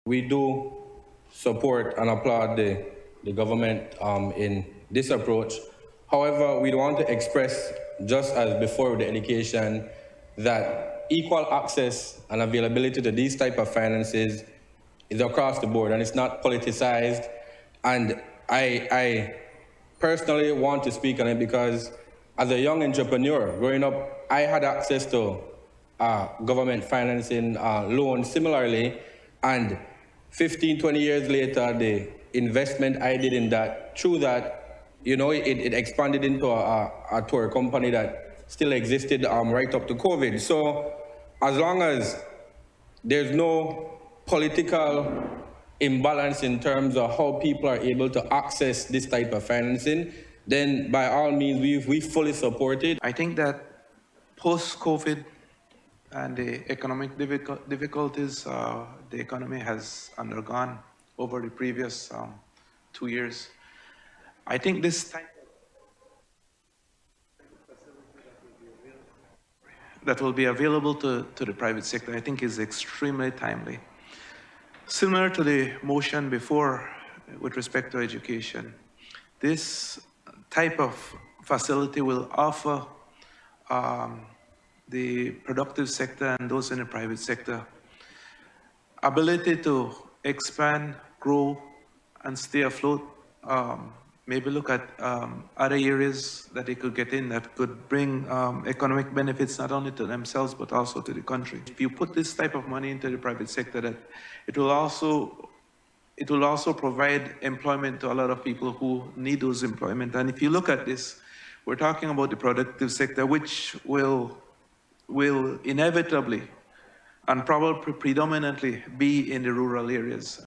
We do support and applaud the government in this approach. However, we want to express, just as before with the education, that equal access and availability to these type of finances is across the board and it's not politicized. And I personally want to speak on it because as a young entrepreneur growing up, I had access to government financing loans similarly, and 15, 20 years later, the investment I did in that, through that, it expanded into a tour company that still existed right up to COVID. So as long as there's no political imbalance in terms of how people are able to access this type of financing, then by all means, we fully support it. I think that post-COVID and the economic difficulties the economy has undergone over the previous 2 years, I think this type that will be available to the private sector, I think is extremely timely. Similar to the motion before with respect to education, this type of facility will offer the productive sector and those in the private sector ability to expand, grow, and stay afloat. Maybe look at other areas that they could get in that could bring economic benefits not only to themselves but also to the country. If you put this type of money into the private sector, that it will also provide employment to a lot of people who need those employment. And if you look at this, we're talking about the productive sector, which will inevitably and probably predominantly be in the rural areas.